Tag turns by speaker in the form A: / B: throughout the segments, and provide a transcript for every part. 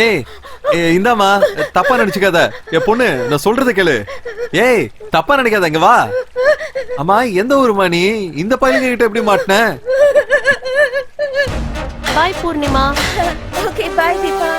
A: ஏய் இந்தாமா, தப்பா நினைச்சுக்காத. என் பொண்ணு, நான் சொல்றத கேளு. ஏய் தப்பா நினைக்காத, இங்க வா. அம்மா, எந்த ஊருமா நீ? இந்த பையங்க கிட்ட எப்படி மாட்டின?
B: Bye Poornima.
C: Okay bye Deepa.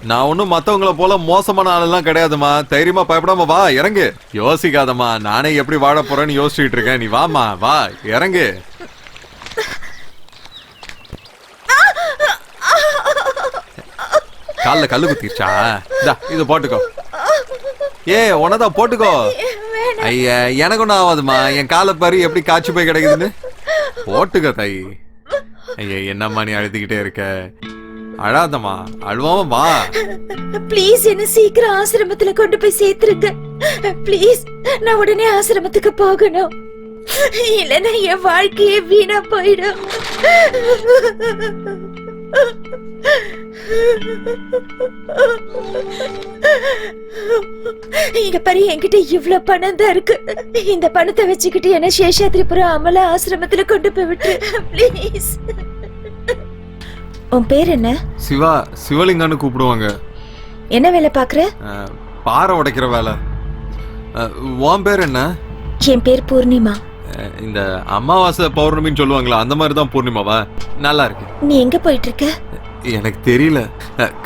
A: நான் ஒன்னும் மத்தவங்கள போல மோசமான ஆளெல்லாம் கிடையாதுமா. தைரியமா பயப்படாம வா, இறங்கு. யோசிக்காதம்மா, நானே எப்படி வாழ போறேன்னு யோசிச்சுட்டு இருக்கேன். நீ வாமா, வா, இறங்கு. கால்ல கல்லு குத்திருச்சா? இது போட்டுக்கோ. உனதான் போட்டுக்கோ. ஐயா, எனக்கு ஒன்னும் ஆகாதுமா. என் காலை பாரு எப்படி காய்ச்சி போய் கிடைக்குதுன்னு. போட்டுக்கோ தாய். ஐயா, என்னம்மா நீ அழுதுகிட்டே இருக்க? அழாதம்மா, அழுவாம வா.
C: ப்ளீஸ் என்ன சீக்கிரம் ஆசிரமத்துல கொண்டு போய் சேர்த்துருங்க. ப்ளீஸ், நான் உடனே ஆசிரமத்துக்கு போகணும். இல்லைன்னா என் வாழ்க்கையே வீணா போயிடும். இங்க பாரு, என்கிட்ட இவ்ளோ பணம் தான் இருக்கு. இந்த பணத்தை வச்சுக்கிட்டு என்ன சேஷாத்ரிபுரம் அமலா ஆசிரமத்துல கொண்டு போய் விட்டு ப்ளீஸ். உன் பேர் என்ன?
A: சிவா. சிவலிங்கன்னு கூப்பிடுவாங்க.
C: என்ன வேலை பாக்குற?
A: பாறை உடைக்கிற வேலை. உன் பேர் என்ன?
C: என் பேர் பூர்ணிமா.
A: இந்த அமாவாசை பௌர்ணமின்னு சொல்லுவாங்களா, அந்த மாதிரி தான் பூர்ணிமாவா? நல்லா இருக்கு.
C: நீ எங்க போயிட்டு இருக்க?
A: எனக்கு தெரியல.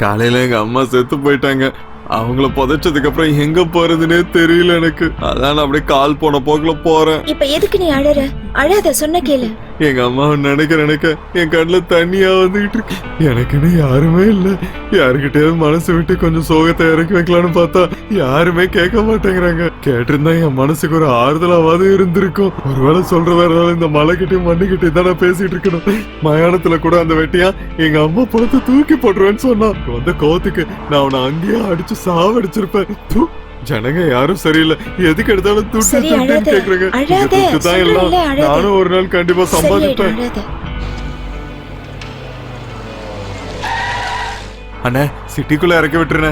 A: காலையில எங்க அம்மா செத்து போயிட்டாங்க. அவங்கள புதைச்சதுக்கு அப்புறம் எங்க போறதுன்னே தெரியல எனக்கு. அதான் அப்படியே கால் போன போக்குல போறேன்.
C: இப்ப எதுக்கு நீ அழற? அழாத, சொன்ன கேளு.
A: எங்க அம்மாவை நினைக்க என் கண்ணுல தண்ணியா வந்துகிட்டு இருக்கு. எனக்குன்னு யாருமே இல்ல. யாருக்கிட்டயாவது மனசு விட்டு கொஞ்சம் சோகத்தை இறக்கி வைக்கலான்னு பார்த்தா யாருமே கேட்க மாட்டேங்கிறாங்க. கேட்டிருந்தா என் மனசுக்கு ஒரு ஆறுதலாவது இருந்திருக்கும். ஒருவேளை சொல்ற வேற இந்த மலைக்கிட்டையும் மண்ணுக்கிட்டையும் தானே பேசிட்டு இருக்கணும். மயானத்துல கூட அந்த வெட்டியா எங்க அம்மா பழத்தை தூக்கி போட்டுருவேன்னு சொன்னா. வந்த கோவத்துக்கு நான் அவனை அங்கேயே அடிச்சு சாவடிச்சிருப்பேன். ஜனங்க யாரும் சரியில்லை. எதுக்கு எடுத்தாலும் துட்டு கேக்குறாங்க. நானும் ஒரு நாள் கண்டிப்பா சம்பாதிப்பேன். அண்ணா, சிட்டிக்குள்ள இறக்கி விட்டுருன.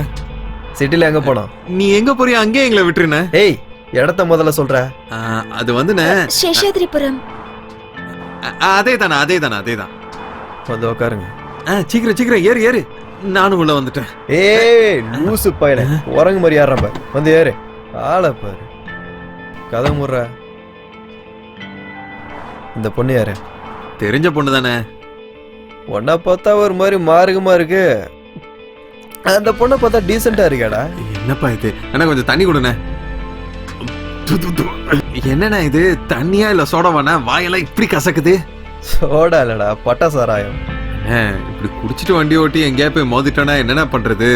D: சிட்டில எங்க போனோம்?
A: நீ எங்க போறியா? அங்கே எங்களை விட்டுருன.
D: ஏய், இடத்த முதல்ல சொல்ற.
A: அது வந்து
C: சேஷாத்ரிபுரம்.
A: அதேதான்.
D: வந்து உட்காருங்க.
A: சீக்கிரம் ஏறு ஏறு. நானும் உள்ள வந்துட்டேன்.
D: ஏய் லூசு பையனே, உறங்கு மாதிரி யார் பாரு. வந்து ஏறு. ஆளை பாரு. கதை முற. இந்த பொண்ணு யாரு?
A: தெரிஞ்ச பொண்ணு தானே.
D: உன்னை பார்த்தா ஒரு மாதிரி மார்க்கமா இருக்கு. அந்த பொண்ணை பார்த்தா டீசெண்டா இருக்காடா.
A: என்னப்பா இது? எனக்கு கொஞ்சம் தண்ணி கொடுண்ணே. என்னண்ணா இது? தண்ணியா இல்ல சோடாவாண்ணா? வாயெல்லாம் இப்படி கசக்குது.
D: சோடா இல்லடா, பட்டா சாராயம்.
A: இப்படி குடிச்சிட்டு வண்டி ஓட்டி எங்கேயா போய் மோதிட்டோன்னா என்னென்ன பண்றது?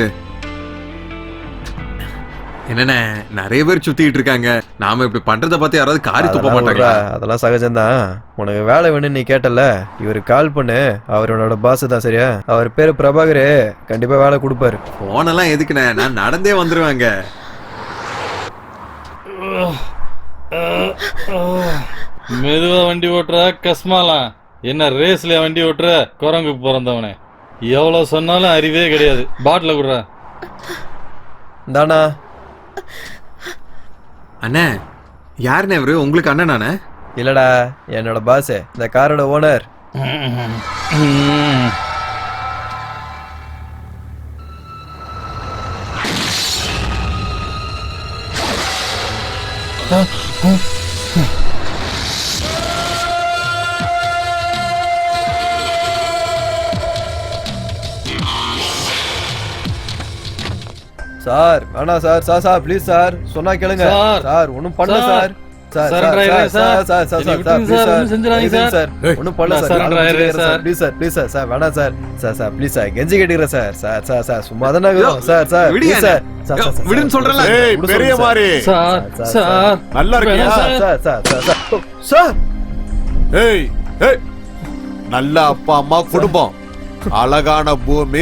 A: என்னென்ன நிறைய பேர் சுத்திட்டு இருக்காங்க. நாம இப்படி பண்றத பார்த்து யாராவது காரி துப்ப மாட்டாங்க.
D: அதெல்லாம் சகஜம்தான். உனக்கு வேலை வேணும்னு நீ கேட்டல, இவருக்கு கால் பண்ணு. அவரோட பாஸ் தான், சரியா? அவர் பேரு பிரபாகர். கண்டிப்பா வேலை கொடுப்பாரு.
A: போனெல்லாம் எதுக்குண்ணே? நான் நடந்தே வந்துருவாங்க.
E: மெதுவா வண்டி ஓட்டுற கஸ்மாலாம். என்ன ரேஸ்ல வண்டி ஓட்டுற? குரங்கு பிறந்தவனே. எவ்வளவு சொன்னாலும் அறிவே கிடையாது. பாட்டில குடுற.
D: தானா
A: அண்ணே, யாருண்ணே இவரு? உங்களுக்கு அண்ணனானே?
D: இல்லடா, என்னோட பாஸ், இந்த காரோட ஓனர். சார் வேணாம் sir sir sir please sir சொன்னா கேளுங்க
E: சார்.
D: சார் ஒன்றும் பண்ணல சார் சார்
E: Surrender
D: சார்
E: ஆயிடுறேன்
D: சார்
E: சார்.
D: சார் சார்
E: என்னை
D: சார்
E: விட்டுருங்க
D: ப்ளீஸ்
E: சார்,
D: சார்
E: ஒண்ணும் செஞ்சிடாதீங்க
D: ப்ளீஸ்
E: சார்.
D: சார் ஒன்றும் பண்ணல
E: நான்
D: சார்
E: surrender ஆயிடுறேன் sir.
D: Please sir please sir sir வேணாம் sir sir sir please sir கெஞ்சி கேட்டுக்கிறேன் சார் சார் சார் சார் சும்மா தானே இருக்கிறோம் சார் சார்
B: விடுங்க
D: please sir sir sir sir
B: விடுன்னு சொல்றேன்ல.
A: ஏய் பெரிய மாதிரி
E: சார்
D: சார்,
E: சார்
A: நல்லா இருக்கியா
E: வேணாம்
D: sir sir sir sir sir
A: ஏய் ஏய் நல்ல அப்பா அம்மா குடும்பம் அழகான பூமி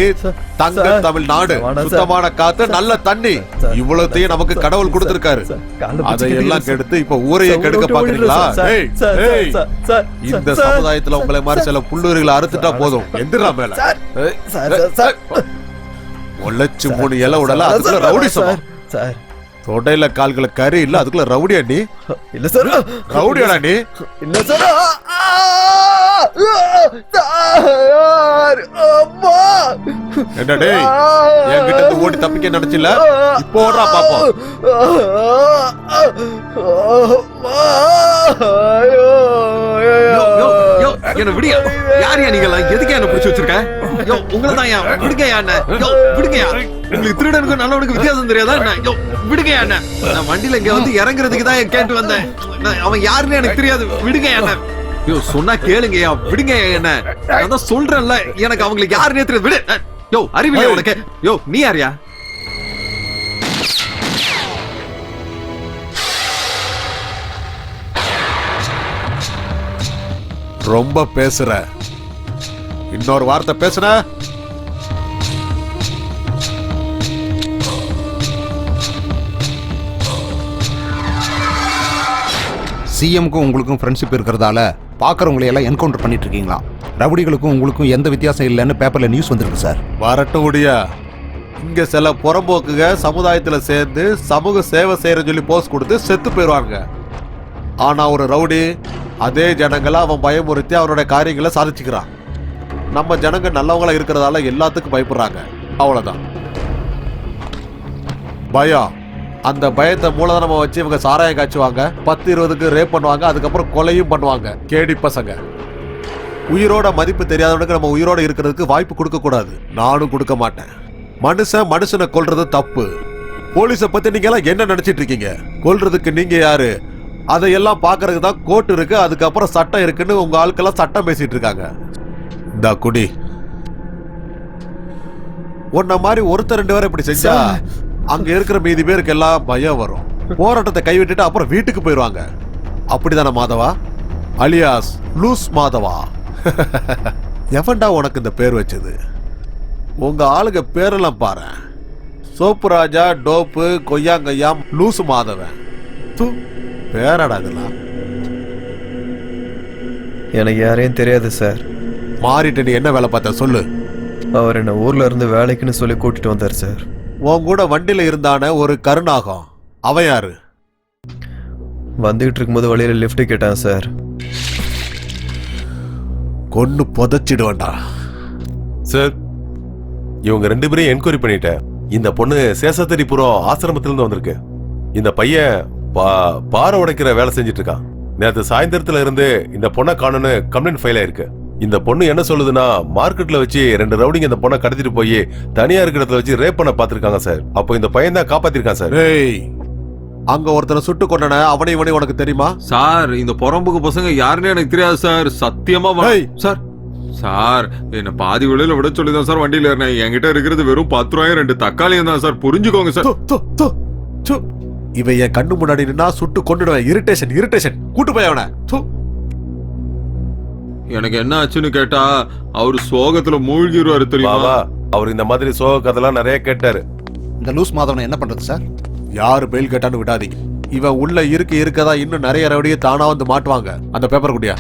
A: தங்க
D: சார்.
A: தமிழ்நாடு
D: வேணாம் சார்.
A: சுத்தமான காத்து நல்ல தண்ணி
D: சார்.
A: இவ்வளவுத்தையும் நமக்கு
D: சார்,
A: கடவுள்
D: சார்,
A: கொடுத்திருக்காரு
D: சார், காலை பிடிச்சு
A: அதையெல்லாம்
D: கட்டிக்கிறேன்
A: கெடுத்து இப்ப ஊரையே
D: சார்.
A: கெடுக்க
D: விட்டு
A: பாக்குறீங்களா
D: சார்,
A: ஏய்
D: சார்,
A: ஏய்
D: சார், சார்,
A: இந்த
D: சார்,
A: சமுதாயத்துல உங்களை மாதிரி சில புல்லுரிகளை அறுத்துட்டா போதும் எந்திரா மேல
D: சார்,
A: ஏய்,
D: சார், சார், சார்.
A: ஒல்லச்சு மூணு இலை விடல அதுக்குள்ள ரவுடி
D: சார்,
A: சமம்
D: சார்
A: தொடையில கால்களை கறி இல்ல அதுக்குள்ள ரவுடியா நீ
D: இல்ல சார்
A: ரவுடியாடா நீ
D: இல்ல சார் சார் அம்மா
A: என்ன டேய் என்கிட்ட இருந்து ஓடி தப்பிக்க நினைச்சில இப்போ ஓடுறா பாப்போம்
B: என்ன விடுங்க. யாரையா நீங்களா? எதுக்கு என்ன பிடிச்சு வச்சிருக்க? யோ உங்களை தான் விடுங்க என்ன? யோ விடுங்க. உங்களுக்கு திருடனுக்கும் நல்லவனுக்கு வித்தியாசம் தெரியாதா என்ன? யோ விடுங்க என்ன? நான் வண்டியில இங்க வந்து இறங்குறதுக்கு தான் கேட்டு வந்தேன். அவன் யாருன்னு எனக்கு தெரியாது. விடுங்க என்ன? யோ சொன்னா கேளுங்கயா. விடுங்க என்ன? நான் தான் சொல்றேன்ல எனக்கு அவங்களுக்கு யாருன்னே தெரியாது. விடு. யோ அறிவில்லையா உனக்கு? யோ நீ யாரியா?
A: ரொம்ப பேசுற இன்னொரு வார்த்தை பேசுன
F: சிஎம்க்கும் உங்களுக்கும் ஃப்ரெண்ட்ஷிப் இருக்கிறதால பார்க்குறவங்களை எல்லாம் என்கவுண்டர் பண்ணிட்டு இருக்கீங்களா? ரவுடிகளுக்கும் உங்களுக்கும் எந்த வித்தியாசம் இல்லைன்னு பேப்பர்ல நியூஸ் வந்திருக்கு சார்.
A: வரட்டும் முடியா இங்க சில புறம்போக்குங்க சமுதாயத்துல சேர்ந்து சமூக சேவை செய்யற சொல்லி போஸ்ட் கொடுத்து செத்து போயிடுவாங்க. ஆனா ஒரு ரவுடி அதே ஜனங்களை அவன் பயமுறுத்தி அவனோட காரியங்களை சாதிச்சுக்கிறான். நம்ம ஜனங்க நல்லவங்களா இருக்கிறதால எல்லாத்துக்கும் பயப்படுறாங்க. அவ்வளவுதான் பயம். அந்த பயத்தை மூலதனமா வச்சு இவங்க சாராயம் காய்ச்சுவாங்க, 10-20க்கு ரேப் பண்ணுவாங்க, அதுக்கப்புறம் கொலையும் பண்ணுவாங்க. கேடி பசங்க. உயிரோட மதிப்பு தெரியாதவனுக்கு நம்ம உயிரோட இருக்கிறதுக்கு வாய்ப்பு கொடுக்க கூடாது. நானும் கொடுக்க மாட்டேன். மனுஷனை கொல்றது தப்பு. போலீஸை பத்தி நீங்க எல்லாம் என்ன நினைச்சிட்டு இருக்கீங்க? கொல்றதுக்கு நீங்க யாரு? அதையெல்லாம் பாக்குறதுக்கு தான் கோர்ட் இருக்கு, அதுக்கப்புறம் சட்டம் இருக்குன்னு உங்க ஆட்கெல்லாம் சட்டம் பேசிட்டு இருக்காங்க. இந்த குடி உன்ன மாதிரி ஒருத்தர் 2 பேரை இப்படி செஞ்சா அங்க இருக்கிற மீதி பேருக்கு எல்லாம் பயம் வரும். போராட்டத்தை கைவிட்டுட்டு அப்புறம் வீட்டுக்கு போயிடுவாங்க. அப்படிதானே மாதவா? அலியாஸ் லூஸ் மாதவா. எவன்டா உனக்கு இந்த பேர் வச்சது? உங்க ஆளுங்க பேரெல்லாம் பாரு. சோப்பு ராஜா, டோப்பு, கொய்யாங்கய்யா, லூசு மாதவன். பேராடா இதெல்லாம்.
D: எனக்கு யாரையும் தெரியாது சார்.
A: மாறிட்டு நீ என்ன வேலை பார்த்த சொல்லு.
D: அவர் என்ன ஊர்ல இருந்து வேலைக்குன்னு சொல்லி கூட்டிட்டு வந்தார் சார்.
A: உன் கூட வண்டியில இருந்தான ஒரு கருணாகம், அவன் யாரு?
D: வந்துகிட்டு இருக்கும்போது வழியில லிஃப்ட் கேட்டான் சார்.
A: கொன்னு புதைச்சிடுவேன்டா.
G: சார் இவங்க 2 பேரையும் என்கொயரி பண்ணிட்டேன். இந்த பொண்ணு சேஷாத்திரிபுரம் ஆசிரமத்திலிருந்து வந்திருக்கு. இந்த பையன் பாறை உடைக்கிற வேலை செஞ்சுட்டு இருக்கான். நேற்று சாயந்தரத்துல இருந்து இந்த பொண்ணை காணும்னு கம்ப்ளைண்ட் ஃபைல் ஆயிருக்கு. இந்த பொண்ணு என்ன சொல்லுதுன்னா, மார்க்கெட்ல வச்சு 2 ரவுடிங்க இந்த பொண்ணை கடத்திட்டு போய் தனியா இருக்கிற இடத்துல வச்சு ரேப் பண்ண பாத்துருக்காங்க சார். அப்போ இந்த பையன் தான் காப்பாத்திருக்கான் சார்.
A: ஏய், அங்க ஒருத்தனை சுட்டு கொண்டன அவனை இவனை உனக்கு தெரியுமா?
B: சார் இந்த புறம்போக்கு பசங்க யாருன்னு எனக்கு தெரியாது சார். சத்தியமா
A: ஏய்.
B: சார் சார் என்ன பாதி விலையில விட சொல்லிதான் சார் வண்டியில ஏறினேன். என்கிட்ட இருக்கிறது வெறும் 10 ரூபாயும் 2 தக்காளியும் தான் சார். புரிஞ்சுக்கோங்க சார்.
A: இவன் என் கண்ணு முன்னாடி நின்னா சுட்டு கொண்டுடுவேன். இரிட்டேஷன் கூட்டு போய் அவனை.
B: எனக்கு என்ன ஆச்சுன்னு கேட்டா அவரு சோகத்துல மூழ்கிடுவாரு தெரியுமா?
G: அவர் இந்த மாதிரி சோக கதைலாம் நிறைய கேட்டாரு.
F: இந்த லூஸ் மாதவனை என்ன பண்றது சார்?
A: யாரு பெயில் கேட்டான்னு விடாதீங்க. இவன் உள்ள இருக்கதா இன்னும் நிறைய ரவுடியை தானா வந்து மாட்டுவாங்க. அந்த பேப்பர் குடியா.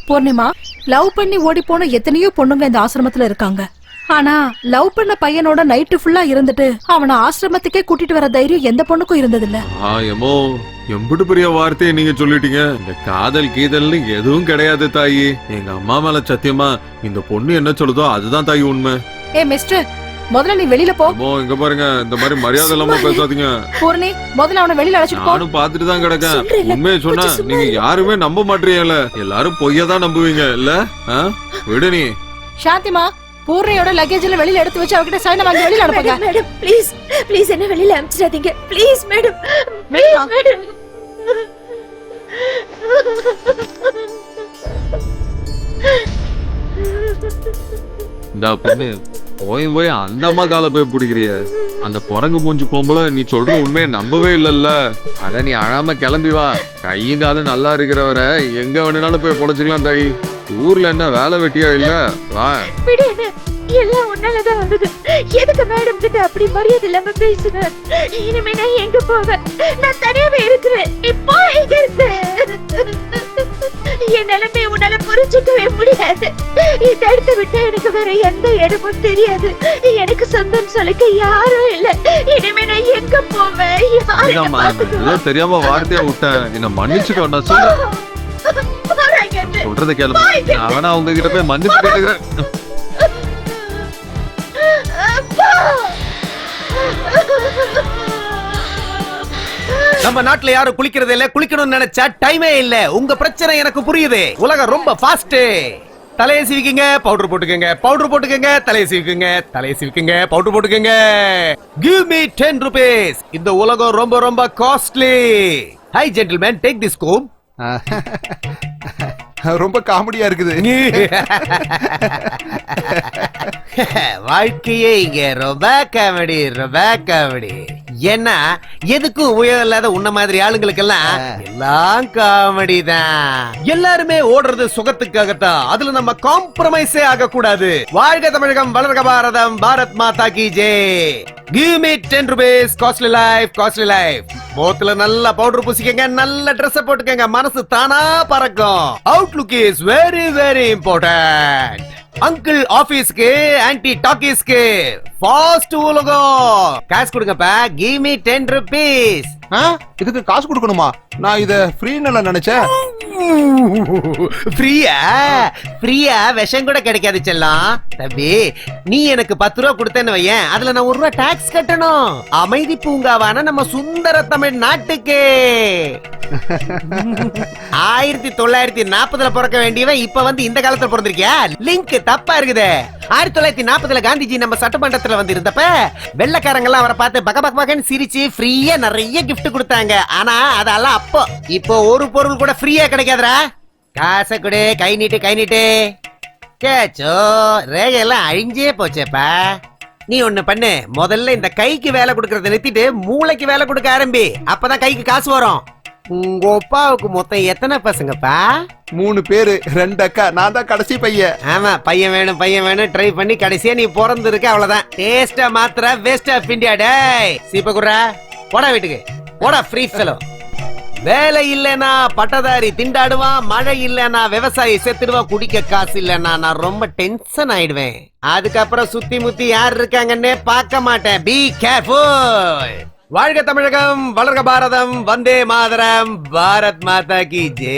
H: பூர்ணிமா, லவ் பண்ணி ஓடி போன எத்தனையோ பொண்ணுங்க இந்த ஆசிரமத்துல இருக்காங்க. ஆனா லவ் பண்ண பையனோட நைட்டு ஃபுல்லா இருந்துட்டு அவனை ஆசிரமத்துக்கே கூட்டிட்டு வர தைரியம் எந்த பொண்ணுக்கும் இருந்ததில்ல.
B: எமோ எம்பிட்டு பெரிய வார்த்தையை நீங்க சொல்லிட்டீங்க. இந்த காதல் கீதல்னு எதுவும் கிடையாது தாயி. எங்க அம்மா மேல சத்தியமா இந்த பொண்ணு என்ன சொல்லுதோ அதுதான் தாயி உண்மை.
H: ஏ மிஸ்டர், முதல்ல நீ வெளியில போ.
B: இங்க பாருங்க, இந்த மாதிரி மரியாதை இல்லாம பேசாதீங்க.
H: பூர்ணி, முதல்ல அவனை வெளியில அழைச்சிட்டு போ.
B: நானும் பாத்துட்டு தான் கிடக்கேன்.
C: சொல்றேன்ல,
B: உண்மையை சொன்னா
C: கொஞ்சம் சும்மா
B: நீங்க
C: இரு.
B: யாருமே நம்ப மாட்டீங்கல்ல. எல்லாரும் பொய்யா தான் நம்புவீங்க இல்ல? விடு நீ.
H: சாந்திமா, பூர்ணையோட லக்கேஜ்ல வெளியில எடுத்து வச்சு அவகிட்ட சைனை வாங்கி வெளியில அனுப்புங்க.
C: மேடம் ப்ளீஸ் ப்ளீஸ் என்ன வெளியில அனுப்பிச்சிடாதீங்க ப்ளீஸ் மேடம் ப்ளீஸ் மேடம்.
B: இந்த பொண்ணு போய் அந்த அம்மா கால போய் பிடிக்கிறிய. அந்த குரங்கு மூஞ்சி போகும்போல நீ சொல்ற உண்மையை நம்பவே இல்லல்ல. அத நீ அழாம கிளம்பி வா. கையும் காலம் நல்லா இருக்கிறவரை எங்க வேணும்னாலும் போய் பொழைச்சிக்கலாம் தாயி. ஊர்ல என்ன வேலை வெட்டியா இல்ல? வா.
C: எல்லாம் உன்னாலதான் வந்தது. எதுக்கு மேடம் கிட்ட அப்படி மரியாதை இல்லாம பேசுற? இனிமே நான் எங்க போவேன்? நான் தனியாவே இருக்கிறேன். இப்போ எங்க இருக்கேன்? என் நிலைமை உன்னால புரிஞ்சுக்கவே முடியாது. இந்த இடத்தை விட்டு எனக்கு வேற எந்த இடமும் தெரியாது. எனக்கு சொந்தம் சொல்லிக்க யாரும் இல்ல. இனிமே நான் எங்க போவேன்?
B: ஏதோ தெரியாம வார்த்தையா விட்டேன். என்ன மன்னிச்சுக்கோ. நான் சொல்றத கேளு. அவனா அவங்க கிட்ட போய் மன்னிச்சு கேட்டுக்கிறேன்.
I: நம்ம நாட்டுல யாரும் குளிக்கிறது இல்ல. குளிக்கணும்னு நினைச்சா டைமே இல்ல. உங்க பிரச்சனை எனக்கு புரியுது. உலகம் ரொம்ப ஃபாஸ்ட். தலையை சீவிக்குங்க, பவுடர் போட்டுக்கங்க, பவுடர் போட்டுக்கங்க, தலையை சீவிக்குங்க, தலையை சீவிக்குங்க, பவுடர் போட்டுக்கங்க. Give me 10 rupees. இந்த உலகம் ரொம்ப ரொம்ப costly. Hi gentlemen, take this comb.
F: ரொம்ப காமெடியா இருக்குது.
I: வாழ்க்கையே இங்க ரொம்ப காமெடி, ரொம்ப காமெடி. ஏன்னா எதுக்கும் உபயோகம் இல்லாத உன்ன மாதிரி ஆளுங்களுக்கெல்லாம் எல்லாம் காமெடி தான். எல்லாருமே ஓடுறது சுகத்துக்காகத்தான். அதுல நம்ம காம்ப்ரமைஸே ஆக கூடாது. வாழ்க தமிழகம், வளர்க பாரதம், பாரத் மாதா கி Jai. Give me 10 rupees. Costly life, costly life. போத்துல நல்ல பவுடர் பூசிக்கங்க, நல்ல Dress போட்டுக்கங்க, மனசு தானா பறக்கும். Outlook is very very important. Uncle ஆபீஸ்க்கு, ஆன்டி டாக்கீஸ்க்கு, ஃபாஸ்ட் உலகம். காசு கொடுங்கப்பா. Give me 10 rupees.
F: இதுக்கு காசு கொடுக்கணுமா? நான் இத ஃப்ரீன்னு நினைச்சேன்.
I: ஃப்ரீயா? ஃப்ரீயா விஷம் கூட கிடைக்காது செல்லம். தம்பி, நீ எனக்கு 10 ரூபா கொடுத்தேன்னு வையேன், அதுல நான் 1 ரூபா டாக்ஸ் கட்டணும். அமைதி பூங்காவான நம்ம சுந்தர தமிழ் நாட்டுக்கு 1940 பிறக்க வேண்டியவன் இப்ப வந்து இந்த காலத்துல பிறந்திருக்கியா? லிங்க் தப்பா இருக்குது. 1940 காந்திஜி நம்ம சட்டமன்றத்துல வந்து இருந்தப்ப வெள்ளக்காரங்க எல்லாம் அவரை பார்த்து பக பக பகன்னு சிரிச்சு ஃப்ரீயா நிறைய gift கொடுத்தாங்க. ஆனா அதெல்லாம் அப்போ. இப்போ ஒரு பொருள் கூட ஃப்ரீயா கிடைக்காதுடா. காசை கொடு, கை நீட்டு, கை நீட்டு. கேச்சோ, ரேகையெல்லாம் அழிஞ்சே போச்சேப்பா. நீ ஒண்ணு பண்ணு, முதல்ல இந்த கைக்கு வேலை கொடுக்கறத நிறுத்திட்டு மூளைக்கு வேலை கொடுக்க ஆரம்பி. அப்பதான் கைக்கு காசு வரும். உங்க அப்பாவுக்கு மொத்தம் எத்தனை பசங்கப்பா?
F: 3 பேரு, 2 அக்கா. நான் தான் கடைசி பையன்.
I: ஆமா, பையன் வேணும் பையன் வேணும் ட்ரை பண்ணி கடைசியா நீ பிறந்து இருக்க. அவ்வளவுதான். டேஸ்டா மாத்திர வேஸ்ட் ஆஃப் இந்தியா. டேய் சீப்பகுரா, போடா வீட்டுக்கு போடா. Free fellow. வேலை இல்லனா பட்டதாரி திண்டாடுவான், மழை இல்லனா விவசாயி செத்துடுவான், குடிக்க காசு இல்லனா நான் ரொம்ப டென்ஷன் ஆயிடுவேன். அதுக்கப்புறம் சுத்தி முத்தி யார் இருக்காங்கன்னே பார்க்க மாட்டேன். Be careful. வாழ்க தமிழகம், வளர்க பாரதம், வந்தே மாதரம், பாரத் மாதா கி ஜெய்.